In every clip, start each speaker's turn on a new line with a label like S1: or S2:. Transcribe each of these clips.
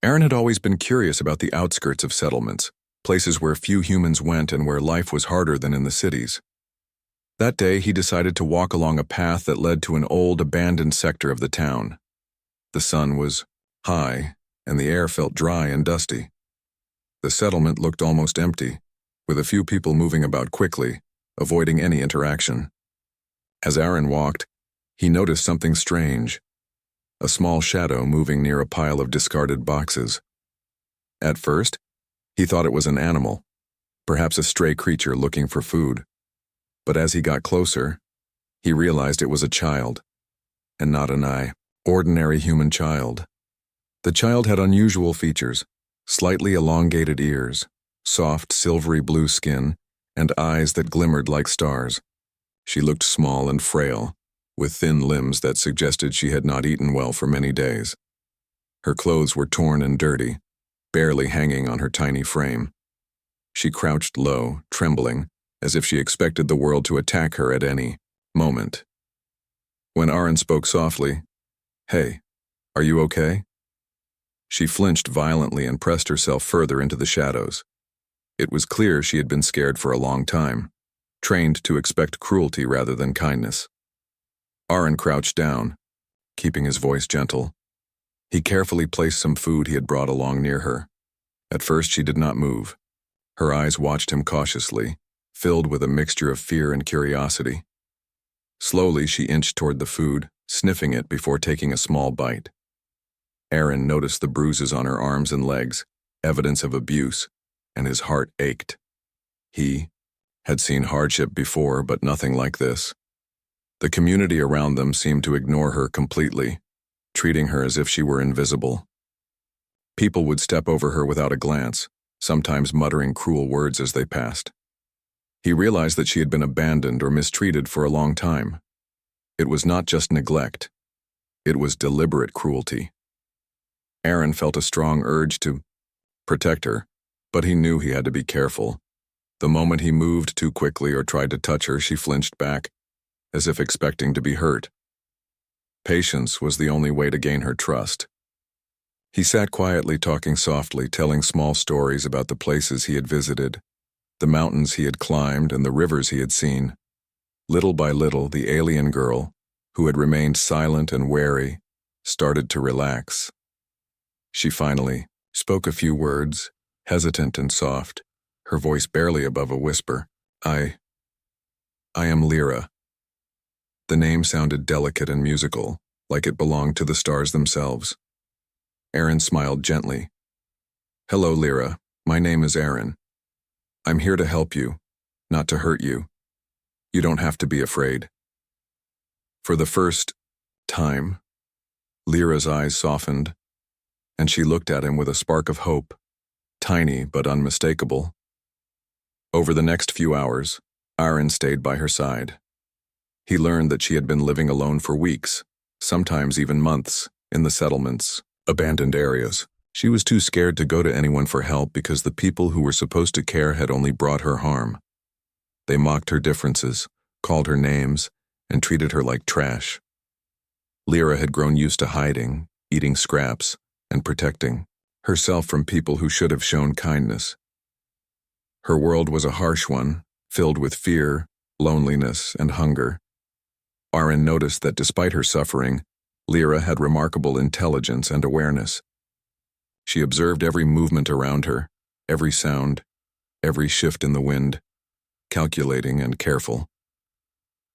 S1: Aaron had always been curious about the outskirts of settlements, places where few humans went and where life was harder than in the cities. That day, he decided to walk along a path that led to an old, abandoned sector of the town. The sun was high, and the air felt dry and dusty. The settlement looked almost empty, with a few people moving about quickly, avoiding any interaction. As Aaron walked, he noticed something strange, a small shadow moving near a pile of discarded boxes. At first, he thought it was an animal, perhaps a stray creature looking for food. But as he got closer, he realized it was a child, and not an ordinary human child. The child had unusual features, slightly elongated ears, soft silvery blue skin, and eyes that glimmered like stars. She looked small and frail, with thin limbs that suggested she had not eaten well for many days. Her clothes were torn and dirty, barely hanging on her tiny frame. She crouched low, trembling, as if she expected the world to attack her at any moment. When Aaron spoke softly, "Hey, are you okay?" She flinched violently and pressed herself further into the shadows. It was clear she had been scared for a long time, trained to expect cruelty rather than kindness. Aaron crouched down, keeping his voice gentle. He carefully placed some food he had brought along near her. At first she did not move. Her eyes watched him cautiously, filled with a mixture of fear and curiosity. Slowly she inched toward the food, sniffing it before taking a small bite. Aaron noticed the bruises on her arms and legs, evidence of abuse, and his heart ached. He had seen hardship before, but nothing like this. The community around them seemed to ignore her completely, treating her as if she were invisible. People would step over her without a glance, sometimes muttering cruel words as they passed. He realized that she had been abandoned or mistreated for a long time. It was not just neglect. It was deliberate cruelty. Aaron felt a strong urge to protect her, but he knew he had to be careful. The moment he moved too quickly or tried to touch her, she flinched back, as if expecting to be hurt. Patience was the only way to gain her trust. He sat quietly, talking softly, telling small stories about the places he had visited, the mountains he had climbed, and the rivers he had seen. Little by little, the alien girl, who had remained silent and wary, started to relax. She finally spoke a few words, hesitant and soft, her voice barely above a whisper. I am Lyra." The name sounded delicate and musical, like it belonged to the stars themselves. Aaron smiled gently. "Hello, Lyra. My name is Aaron. I'm here to help you, not to hurt you. You don't have to be afraid." For the first time, Lyra's eyes softened, and she looked at him with a spark of hope, tiny but unmistakable. Over the next few hours, Aaron stayed by her side. He learned that she had been living alone for weeks, sometimes even months, in the settlements, abandoned areas. She was too scared to go to anyone for help because the people who were supposed to care had only brought her harm. They mocked her differences, called her names, and treated her like trash. Lyra had grown used to hiding, eating scraps, and protecting herself from people who should have shown kindness. Her world was a harsh one, filled with fear, loneliness, and hunger. Aaron noticed that despite her suffering, Lyra had remarkable intelligence and awareness. She observed every movement around her, every sound, every shift in the wind, calculating and careful.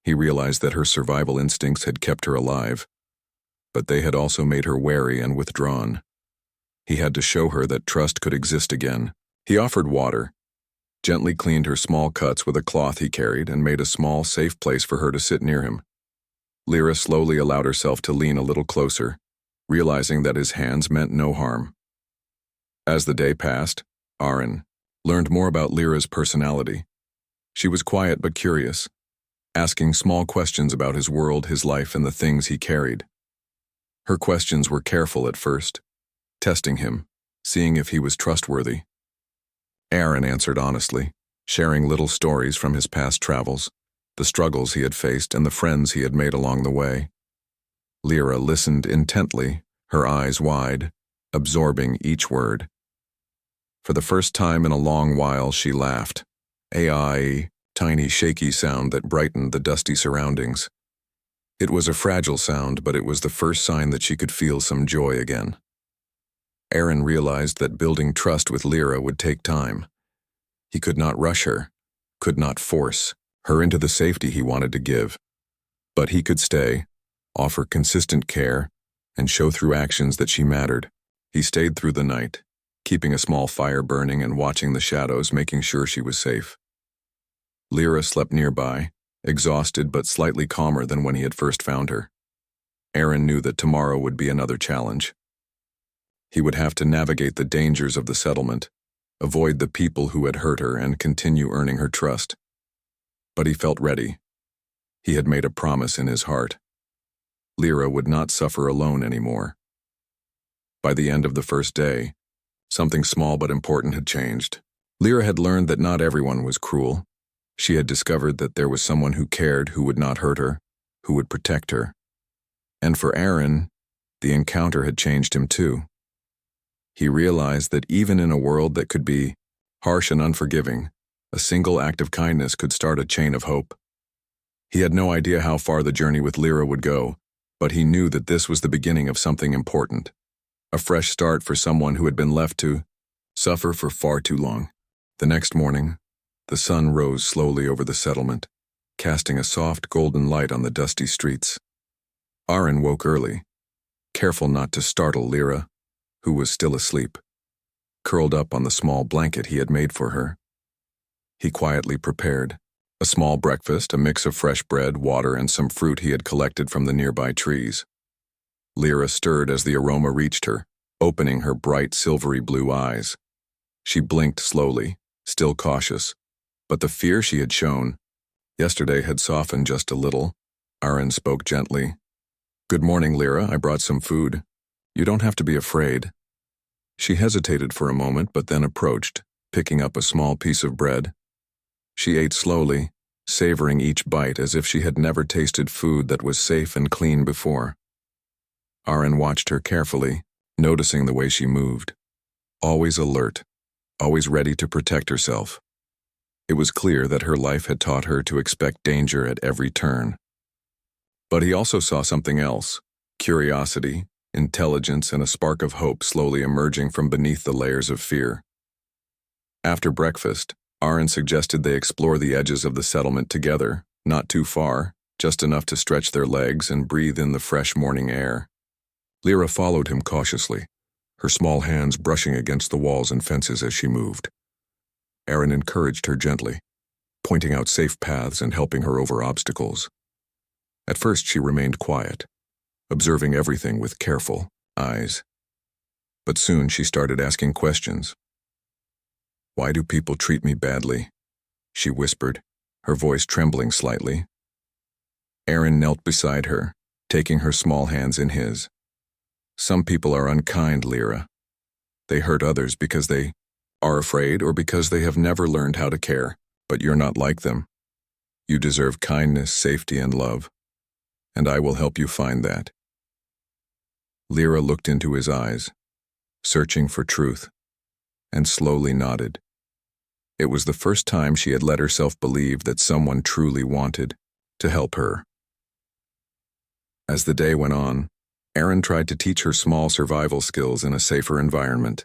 S1: He realized that her survival instincts had kept her alive, but they had also made her wary and withdrawn. He had to show her that trust could exist again. He offered water, gently cleaned her small cuts with a cloth he carried, and made a small, safe place for her to sit near him. Lyra slowly allowed herself to lean a little closer, realizing that his hands meant no harm. As the day passed, Aaron learned more about Lyra's personality. She was quiet but curious, asking small questions about his world, his life, and the things he carried. Her questions were careful at first, testing him, seeing if he was trustworthy. Aaron answered honestly, sharing little stories from his past travels, the struggles he had faced, and the friends he had made along the way. Lyra listened intently, her eyes wide, absorbing each word. For the first time in a long while, she laughed. A tiny, shaky sound that brightened the dusty surroundings. It was a fragile sound, but it was the first sign that she could feel some joy again. Aaron realized that building trust with Lyra would take time. He could not rush her, could not force her into the safety he wanted to give. But he could stay, offer consistent care, and show through actions that she mattered. He stayed through the night, keeping a small fire burning and watching the shadows, making sure she was safe. Lyra slept nearby, exhausted but slightly calmer than when he had first found her. Aaron knew that tomorrow would be another challenge. He would have to navigate the dangers of the settlement, avoid the people who had hurt her, and continue earning her trust. But he felt ready. He had made a promise in his heart. Lyra would not suffer alone anymore. By the end of the first day, something small but important had changed. Lyra had learned that not everyone was cruel. She had discovered that there was someone who cared, who would not hurt her, who would protect her. And for Aaron, the encounter had changed him too. He realized that even in a world that could be harsh and unforgiving, a single act of kindness could start a chain of hope. He had no idea how far the journey with Lyra would go, but he knew that this was the beginning of something important. A fresh start for someone who had been left to suffer for far too long. The next morning, the sun rose slowly over the settlement, casting a soft golden light on the dusty streets. Aaron woke early, careful not to startle Lyra, who was still asleep, curled up on the small blanket he had made for her. He quietly prepared a small breakfast, a mix of fresh bread, water, and some fruit he had collected from the nearby trees. Lyra stirred as the aroma reached her, opening her bright silvery blue eyes. She blinked slowly, still cautious, but the fear she had shown yesterday had softened just a little. Aaron spoke gently. "Good morning, Lyra. I brought some food. You don't have to be afraid." She hesitated for a moment, but then approached, picking up a small piece of bread. She ate slowly, savoring each bite as if she had never tasted food that was safe and clean before. Aaron watched her carefully, noticing the way she moved. Always alert, always ready to protect herself. It was clear that her life had taught her to expect danger at every turn. But he also saw something else: curiosity, intelligence, and a spark of hope slowly emerging from beneath the layers of fear. After breakfast, Aaron suggested they explore the edges of the settlement together, not too far, just enough to stretch their legs and breathe in the fresh morning air. Lyra followed him cautiously, her small hands brushing against the walls and fences as she moved. Aaron encouraged her gently, pointing out safe paths and helping her over obstacles. At first she remained quiet, observing everything with careful eyes. But soon she started asking questions. "Why do people treat me badly?" she whispered, her voice trembling slightly. Aaron knelt beside her, taking her small hands in his. "Some people are unkind, Lyra. They hurt others because they are afraid or because they have never learned how to care, but you're not like them. You deserve kindness, safety, and love, and I will help you find that." Lyra looked into his eyes, searching for truth, and slowly nodded. It was the first time she had let herself believe that someone truly wanted to help her. As the day went on, Aaron tried to teach her small survival skills in a safer environment.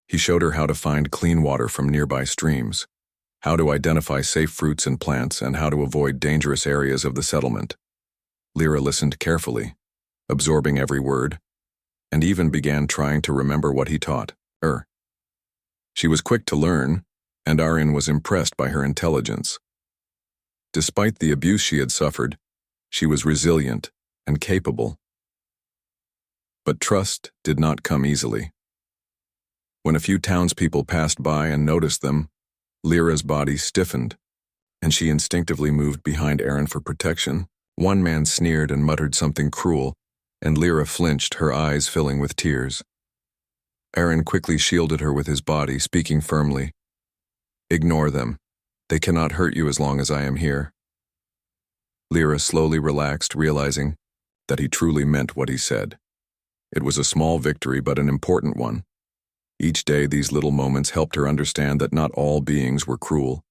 S1: He showed her how to find clean water from nearby streams, how to identify safe fruits and plants, and how to avoid dangerous areas of the settlement. Lyra listened carefully, absorbing every word, and even began trying to remember what he taught her. She was quick to learn, and Aaron was impressed by her intelligence. Despite the abuse she had suffered, she was resilient and capable. But trust did not come easily. When a few townspeople passed by and noticed them, Lyra's body stiffened, and she instinctively moved behind Aaron for protection. One man sneered and muttered something cruel, and Lyra flinched, her eyes filling with tears. Aaron quickly shielded her with his body, speaking firmly. "Ignore them. They cannot hurt you as long as I am here." Lyra slowly relaxed, realizing that he truly meant what he said. It was a small victory, but an important one. Each day, these little moments helped her understand that not all beings were cruel,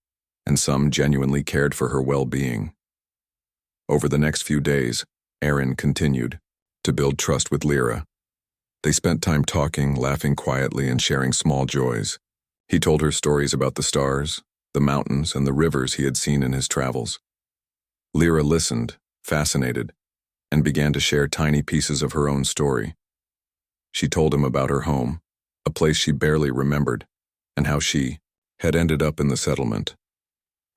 S1: and some genuinely cared for her well-being. Over the next few days, Aaron continued to build trust with Lyra. They spent time talking, laughing quietly, and sharing small joys. He told her stories about the stars, the mountains, and the rivers he had seen in his travels. Lyra listened, fascinated, and began to share tiny pieces of her own story. She told him about her home, a place she barely remembered, and how she had ended up in the settlement.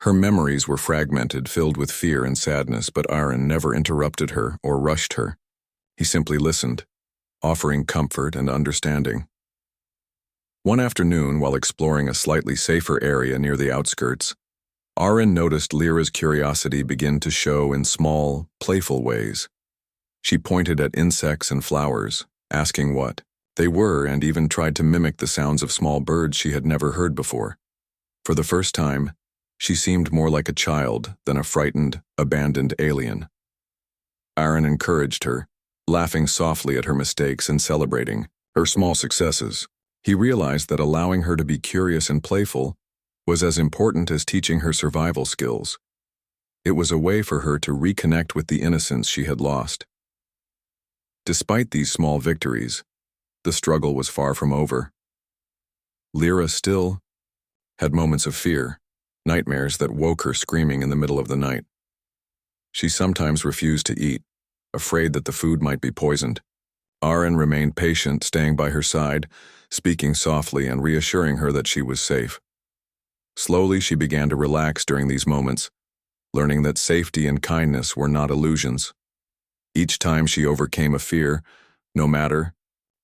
S1: Her memories were fragmented, filled with fear and sadness, but Aaron never interrupted her or rushed her. He simply listened, offering comfort and understanding. One afternoon, while exploring a slightly safer area near the outskirts, Aaron noticed Lyra's curiosity begin to show in small, playful ways. She pointed at insects and flowers, asking what they were, and even tried to mimic the sounds of small birds she had never heard before. For the first time, she seemed more like a child than a frightened, abandoned alien. Aaron encouraged her, laughing softly at her mistakes and celebrating her small successes. He realized that allowing her to be curious and playful was as important as teaching her survival skills. It was a way for her to reconnect with the innocence she had lost. Despite these small victories, the struggle was far from over. Lyra still had moments of fear, nightmares that woke her screaming in the middle of the night. She sometimes refused to eat, afraid that the food might be poisoned. Aaron remained patient, staying by her side, speaking softly and reassuring her that she was safe. Slowly, she began to relax during these moments, learning that safety and kindness were not illusions. Each time she overcame a fear, no matter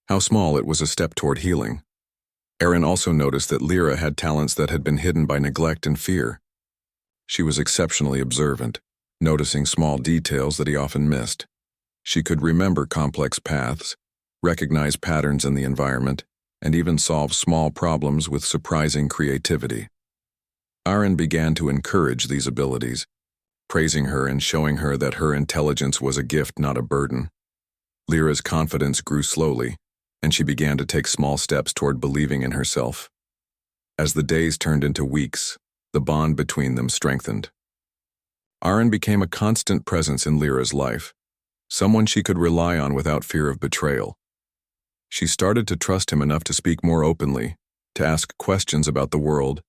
S1: how small, it was a step toward healing. Aaron also noticed that Lyra had talents that had been hidden by neglect and fear. She was exceptionally observant, noticing small details that he often missed. She could remember complex paths, recognize patterns in the environment, and even solve small problems with surprising creativity. Aaron began to encourage these abilities, praising her and showing her that her intelligence was a gift, not a burden. Lyra's confidence grew slowly, and she began to take small steps toward believing in herself. As the days turned into weeks, the bond between them strengthened. Aaron became a constant presence in Lyra's life, someone she could rely on without fear of betrayal. She started to trust him enough to speak more openly, to ask questions about the world,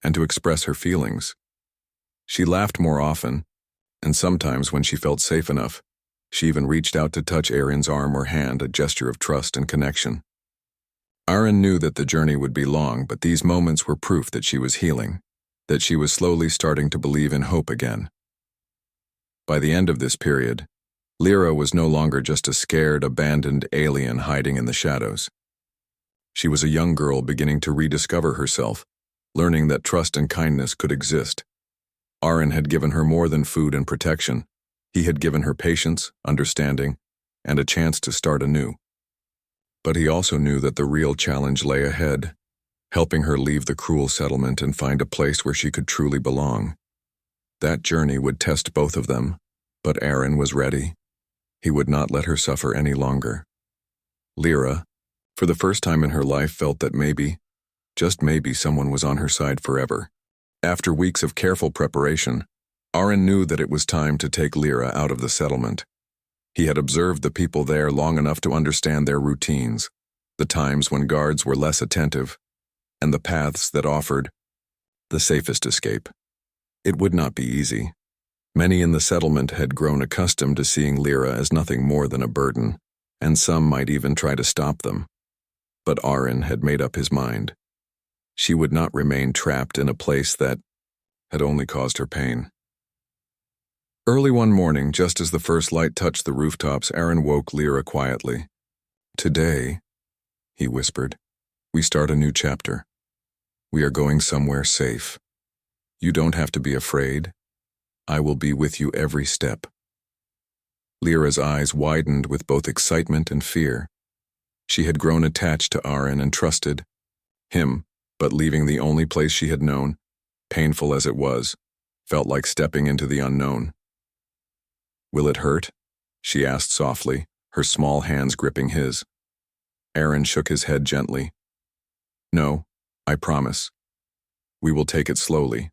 S1: and to express her feelings. She laughed more often, and sometimes when she felt safe enough, she even reached out to touch Aaron's arm or hand, a gesture of trust and connection. Aaron knew that the journey would be long, but these moments were proof that she was healing, that she was slowly starting to believe in hope again. By the end of this period, Lyra was no longer just a scared, abandoned alien hiding in the shadows. She was a young girl beginning to rediscover herself, learning that trust and kindness could exist. Aaron had given her more than food and protection. He had given her patience, understanding, and a chance to start anew. But he also knew that the real challenge lay ahead, helping her leave the cruel settlement and find a place where she could truly belong. That journey would test both of them, but Aaron was ready. He would not let her suffer any longer. Lyra, for the first time in her life, felt that maybe, just maybe, someone was on her side forever. After weeks of careful preparation, Aaron knew that it was time to take Lyra out of the settlement. He had observed the people there long enough to understand their routines, the times when guards were less attentive, and the paths that offered the safest escape. It would not be easy. Many in the settlement had grown accustomed to seeing Lyra as nothing more than a burden, and some might even try to stop them. But Aaron had made up his mind. She would not remain trapped in a place that had only caused her pain. Early one morning, just as the first light touched the rooftops, Aaron woke Lyra quietly. "Today," he whispered, "we start a new chapter. We are going somewhere safe. You don't have to be afraid. I will be with you every step." Lyra's eyes widened with both excitement and fear. She had grown attached to Aaron and trusted him, but leaving the only place she had known, painful as it was, felt like stepping into the unknown. "Will it hurt?" she asked softly, her small hands gripping his. Aaron shook his head gently. No, I promise. We will take it slowly.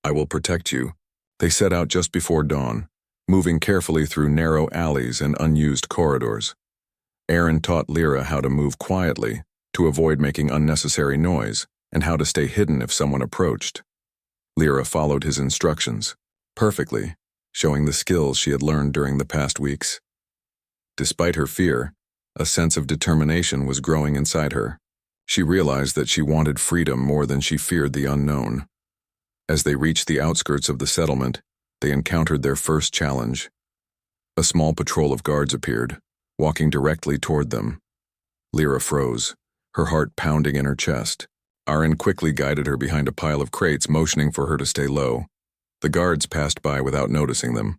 S1: I will protect you. They set out just before dawn, moving carefully through narrow alleys and unused corridors. Aaron taught Lyra how to move quietly, to avoid making unnecessary noise, and how to stay hidden if someone approached. Lyra followed his instructions, perfectly, showing the skills she had learned during the past weeks. Despite her fear, a sense of determination was growing inside her. She realized that she wanted freedom more than she feared the unknown. As they reached the outskirts of the settlement, they encountered their first challenge. A small patrol of guards appeared, walking directly toward them. Lyra froze, her heart pounding in her chest. Aaron quickly guided her behind a pile of crates, motioning for her to stay low. The guards passed by without noticing them.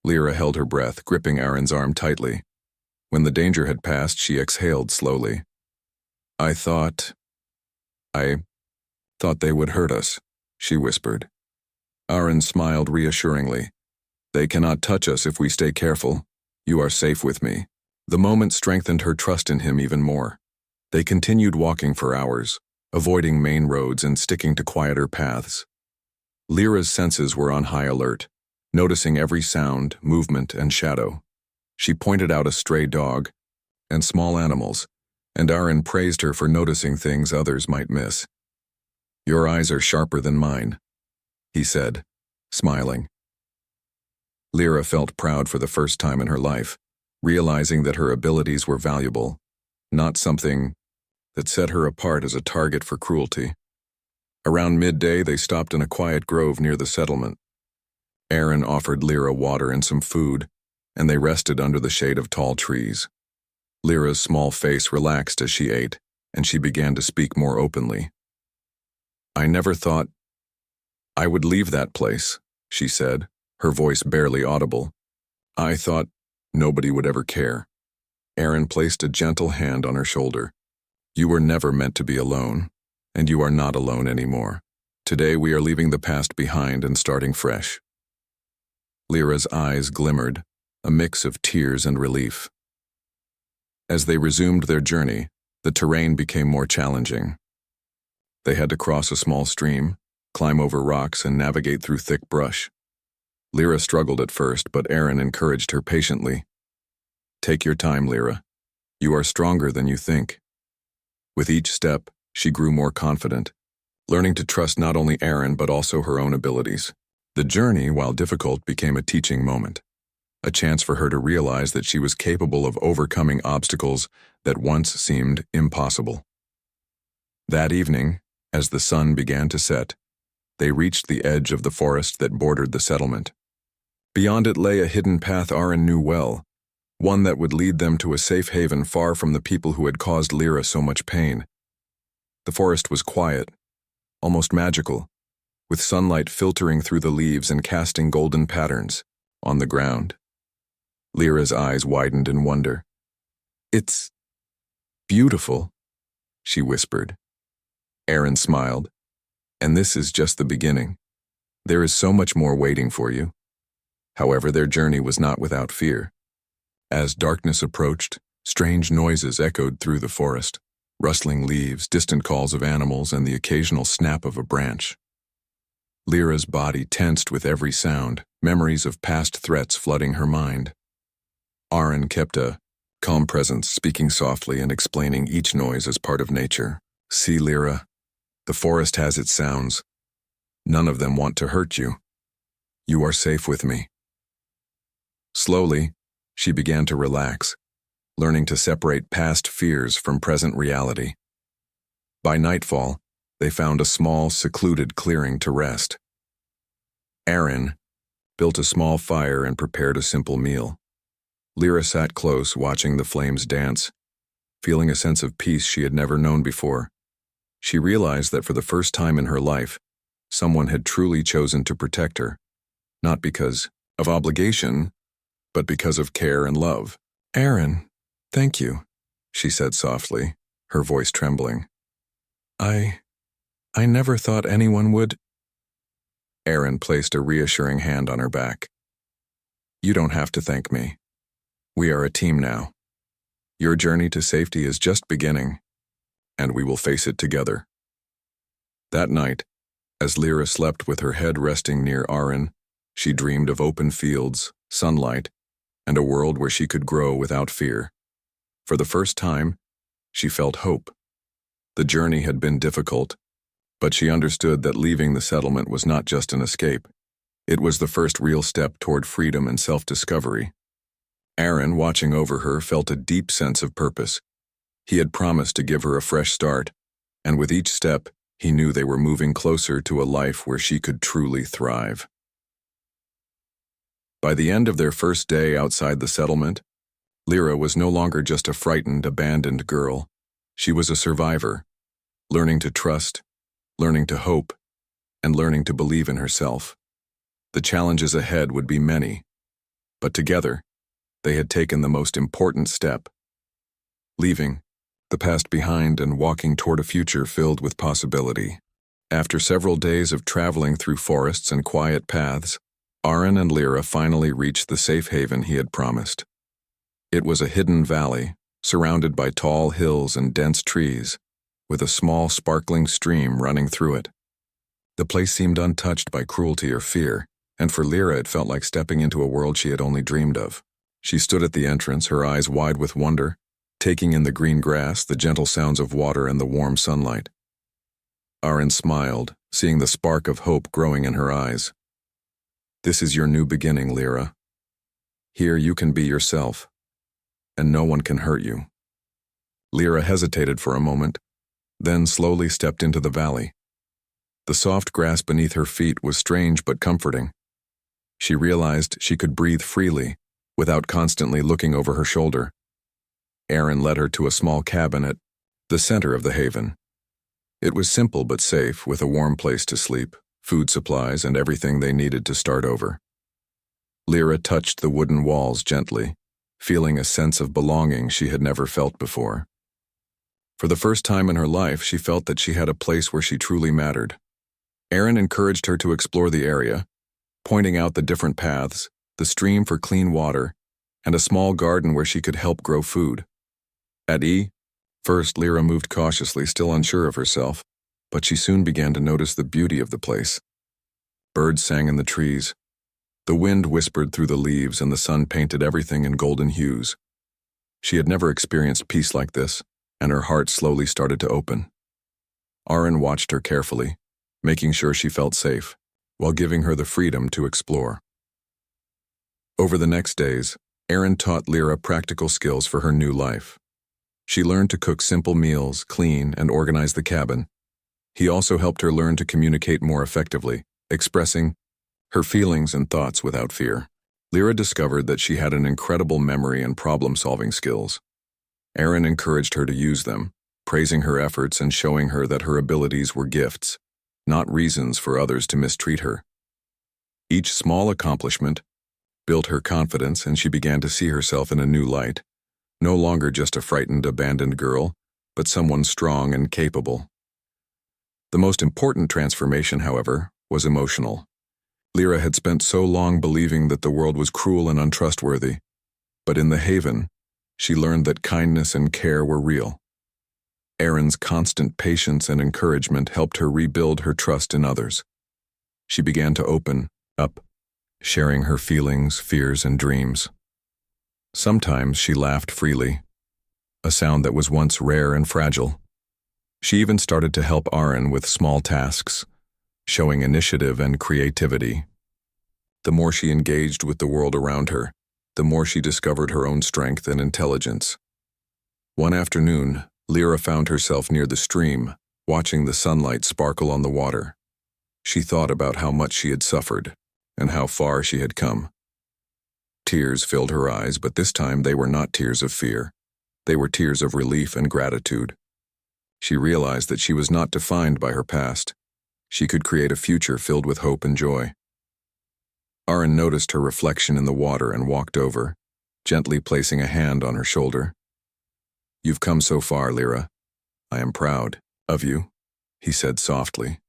S1: Lyra held her breath, gripping Aaron's arm tightly. When the danger had passed, she exhaled slowly. I thought they would hurt us, she whispered. Aaron smiled reassuringly. They cannot touch us if we stay careful. You are safe with me. The moment strengthened her trust in him even more. They continued walking for hours, avoiding main roads and sticking to quieter paths. Lyra's senses were on high alert, noticing every sound, movement, and shadow. She pointed out a stray dog and small animals, and Aaron praised her for noticing things others might miss. Your eyes are sharper than mine, he said, smiling. Lyra felt proud for the first time in her life, realizing that her abilities were valuable, not something that set her apart as a target for cruelty. Around midday, they stopped in a quiet grove near the settlement. Aaron offered Lyra water and some food, and they rested under the shade of tall trees. Lyra's small face relaxed as she ate, and she began to speak more openly. I never thought I would leave that place, she said, her voice barely audible. I thought nobody would ever care. Aaron placed a gentle hand on her shoulder. You were never meant to be alone, and you are not alone anymore. Today we are leaving the past behind and starting fresh. Lyra's eyes glimmered, a mix of tears and relief. As they resumed their journey, the terrain became more challenging. They had to cross a small stream, climb over rocks, and navigate through thick brush. Lyra struggled at first, but Aaron encouraged her patiently. Take your time, Lyra. You are stronger than you think. With each step, she grew more confident, learning to trust not only Aaron but also her own abilities. The journey, while difficult, became a teaching moment, a chance for her to realize that she was capable of overcoming obstacles that once seemed impossible. That evening, as the sun began to set, they reached the edge of the forest that bordered the settlement. Beyond it lay a hidden path Aaron knew well, one that would lead them to a safe haven far from the people who had caused Lyra so much pain. The forest was quiet, almost magical, with sunlight filtering through the leaves and casting golden patterns on the ground. Lyra's eyes widened in wonder. It's beautiful, she whispered. Aaron smiled. And this is just the beginning. There is so much more waiting for you. However, their journey was not without fear. As darkness approached, strange noises echoed through the forest, rustling leaves, distant calls of animals, and the occasional snap of a branch. Lyra's body tensed with every sound, memories of past threats flooding her mind. Aaron kept a calm presence, speaking softly and explaining each noise as part of nature. See, Lyra, the forest has its sounds. None of them want to hurt you. You are safe with me. Slowly, she began to relax, learning to separate past fears from present reality. By nightfall, they found a small, secluded clearing to rest. Aaron built a small fire and prepared a simple meal. Lyra sat close, watching the flames dance, feeling a sense of peace she had never known before. She realized that for the first time in her life, someone had truly chosen to protect her, not because of obligation, but because of care and love. Aaron, thank you, she said softly, her voice trembling. I never thought anyone would. Aaron placed a reassuring hand on her back. You don't have to thank me. We are a team now. Your journey to safety is just beginning, and we will face it together. That night, as Lyra slept with her head resting near Aaron, she dreamed of open fields, sunlight, and a world where she could grow without fear. For the first time, she felt hope. The journey had been difficult, but she understood that leaving the settlement was not just an escape. It was the first real step toward freedom and self-discovery. Aaron, watching over her, felt a deep sense of purpose. He had promised to give her a fresh start, and with each step, he knew they were moving closer to a life where she could truly thrive. By the end of their first day outside the settlement, Lyra was no longer just a frightened, abandoned girl. She was a survivor, learning to trust, learning to hope, and learning to believe in herself. The challenges ahead would be many, but together, they had taken the most important step, leaving the past behind and walking toward a future filled with possibility. After several days of traveling through forests and quiet paths, Aaron and Lyra finally reached the safe haven he had promised. It was a hidden valley, surrounded by tall hills and dense trees, with a small sparkling stream running through it. The place seemed untouched by cruelty or fear, and for Lyra it felt like stepping into a world she had only dreamed of. She stood at the entrance, her eyes wide with wonder, taking in the green grass, the gentle sounds of water, and the warm sunlight. Aaron smiled, seeing the spark of hope growing in her eyes. "This is your new beginning, Lyra. Here you can be yourself, and no one can hurt you." Lyra hesitated for a moment, then slowly stepped into the valley. The soft grass beneath her feet was strange but comforting. She realized she could breathe freely, without constantly looking over her shoulder. Aaron led her to a small cabin at the center of the haven. It was simple but safe, with a warm place to sleep, food supplies, and everything they needed to start over. Lyra touched the wooden walls gently, feeling a sense of belonging she had never felt before. For the first time in her life, she felt that she had a place where she truly mattered. Aaron encouraged her to explore the area, pointing out the different paths, the stream for clean water, and a small garden where she could help grow food. First, Lyra moved cautiously, still unsure of herself, but she soon began to notice the beauty of the place. Birds sang in the trees. The wind whispered through the leaves, and the sun painted everything in golden hues. She had never experienced peace like this, and her heart slowly started to open. Aaron watched her carefully, making sure she felt safe, while giving her the freedom to explore. Over the next days, Aaron taught Lyra practical skills for her new life. She learned to cook simple meals, clean, and organize the cabin. He also helped her learn to communicate more effectively, expressing her feelings and thoughts without fear. Lyra discovered that she had an incredible memory and problem-solving skills. Aaron encouraged her to use them, praising her efforts and showing her that her abilities were gifts, not reasons for others to mistreat her. Each small accomplishment built her confidence, and she began to see herself in a new light, no longer just a frightened, abandoned girl, but someone strong and capable. The most important transformation, however, was emotional. Lyra had spent so long believing that the world was cruel and untrustworthy, but in the haven, she learned that kindness and care were real. Aaron's constant patience and encouragement helped her rebuild her trust in others. She began to open up, sharing her feelings, fears, and dreams. Sometimes she laughed freely, a sound that was once rare and fragile. She even started to help Aaron with small tasks, showing initiative and creativity. The more she engaged with the world around her, the more she discovered her own strength and intelligence. One afternoon, Lyra found herself near the stream, watching the sunlight sparkle on the water. She thought about how much she had suffered, and how far she had come. Tears filled her eyes, but this time they were not tears of fear. They were tears of relief and gratitude. She realized that she was not defined by her past. She could create a future filled with hope and joy. Aaron noticed her reflection in the water and walked over, gently placing a hand on her shoulder. "You've come so far, Lyra. I am proud of you," he said softly.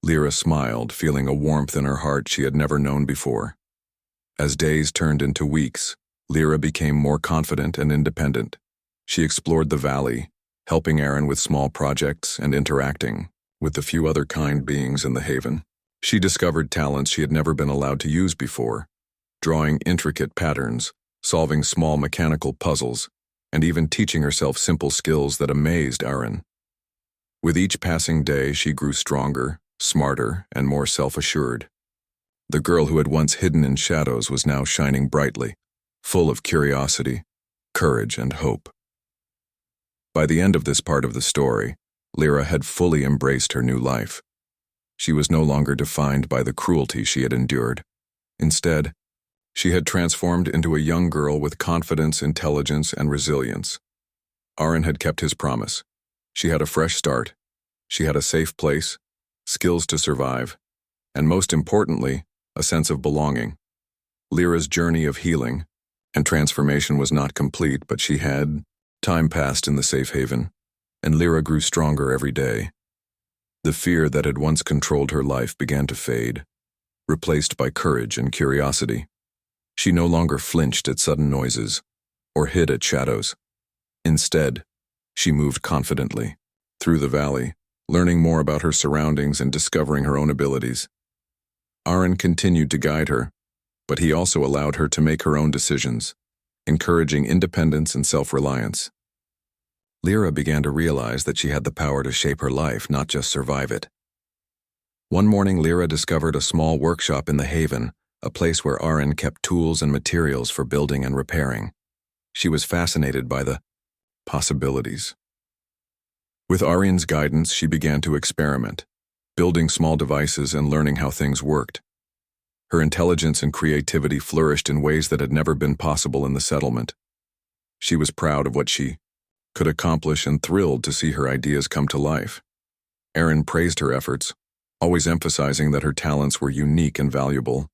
S1: Lyra smiled, feeling a warmth in her heart she had never known before. As days turned into weeks, Lyra became more confident and independent. She explored the valley, helping Aaron with small projects and interacting with the few other kind beings in the haven. She discovered talents she had never been allowed to use before, drawing intricate patterns, solving small mechanical puzzles, and even teaching herself simple skills that amazed Aaron. With each passing day, she grew stronger, smarter, and more self-assured. The girl who had once hidden in shadows was now shining brightly, full of curiosity, courage, and hope. By the end of this part of the story, Lyra had fully embraced her new life. She was no longer defined by the cruelty she had endured. Instead, she had transformed into a young girl with confidence, intelligence, and resilience. Aaron had kept his promise. She had a fresh start. She had a safe place, skills to survive, and most importantly, a sense of belonging. Lyra's journey of healing and transformation was not complete, but she had. Time passed in the safe haven, and Lyra grew stronger every day. The fear that had once controlled her life began to fade, replaced by courage and curiosity. She no longer flinched at sudden noises or hid at shadows. Instead, she moved confidently through the valley, learning more about her surroundings and discovering her own abilities. Aaron continued to guide her, but he also allowed her to make her own decisions, encouraging independence and self-reliance. Lyra began to realize that she had the power to shape her life, not just survive it. One morning, Lyra discovered a small workshop in the haven, a place where Aaron kept tools and materials for building and repairing. She was fascinated by the possibilities. With Aaron's guidance, she began to experiment, building small devices and learning how things worked. Her intelligence and creativity flourished in ways that had never been possible in the settlement. She was proud of what she could accomplish and thrilled to see her ideas come to life. Aaron praised her efforts, always emphasizing that her talents were unique and valuable.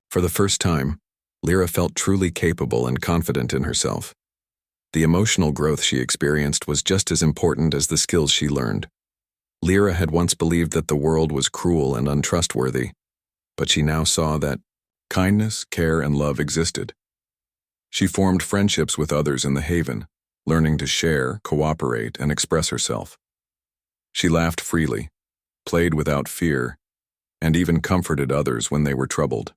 S1: For the first time, Lyra felt truly capable and confident in herself. The emotional growth she experienced was just as important as the skills she learned. Lyra had once believed that the world was cruel and untrustworthy, but she now saw that kindness, care, and love existed. She formed friendships with others in the haven, learning to share, cooperate, and express herself. She laughed freely, played without fear, and even comforted others when they were troubled.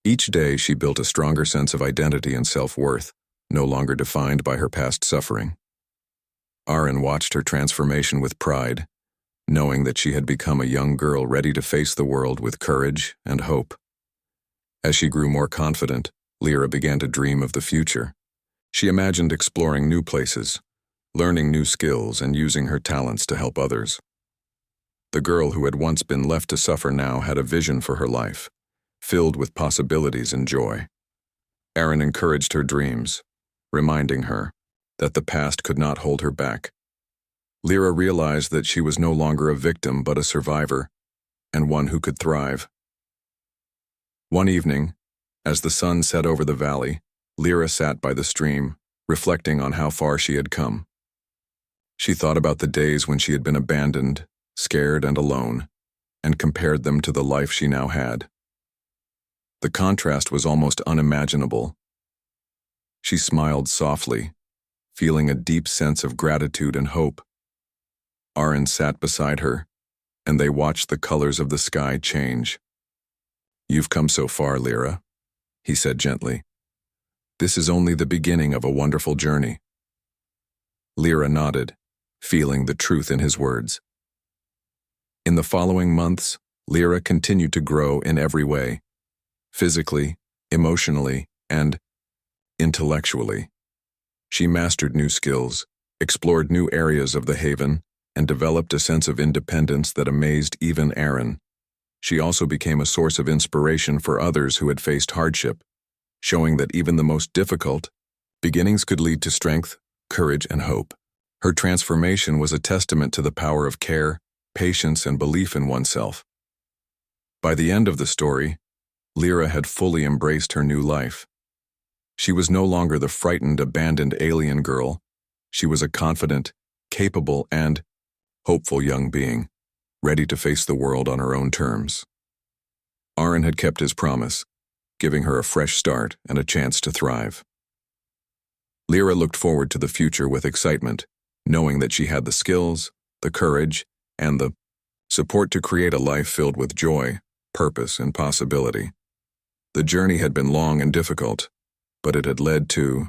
S1: Each day she built a stronger sense of identity and self-worth, no longer defined by her past suffering. Aaron watched her transformation with pride, knowing that she had become a young girl ready to face the world with courage and hope. As she grew more confident, Lyra began to dream of the future. She imagined exploring new places, learning new skills, and using her talents to help others. The girl who had once been left to suffer now had a vision for her life, filled with possibilities and joy. Aaron encouraged her dreams, reminding her that the past could not hold her back. Lyra realized that she was no longer a victim but a survivor, and one who could thrive. One evening, as the sun set over the valley, Lyra sat by the stream, reflecting on how far she had come. She thought about the days when she had been abandoned, scared, and alone, and compared them to the life she now had. The contrast was almost unimaginable. She smiled softly, feeling a deep sense of gratitude and hope. Aaron sat beside her, and they watched the colors of the sky change. "You've come so far, Lyra," he said gently. "This is only the beginning of a wonderful journey." Lyra nodded, feeling the truth in his words. In the following months, Lyra continued to grow in every way, physically, emotionally, and intellectually. She mastered new skills, explored new areas of the haven, and developed a sense of independence that amazed even Aaron. She also became a source of inspiration for others who had faced hardship, showing that even the most difficult beginnings could lead to strength, courage, and hope. Her transformation was a testament to the power of care, patience, and belief in oneself. By the end of the story, Lyra had fully embraced her new life. She was no longer the frightened, abandoned alien girl. She was a confident, capable, and hopeful young being, ready to face the world on her own terms. Aaron had kept his promise. giving her a fresh start and a chance to thrive. Lyra looked forward to the future with excitement, knowing that she had the skills, the courage, and the support to create a life filled with joy, purpose, and possibility. The journey had been long and difficult, but it had led to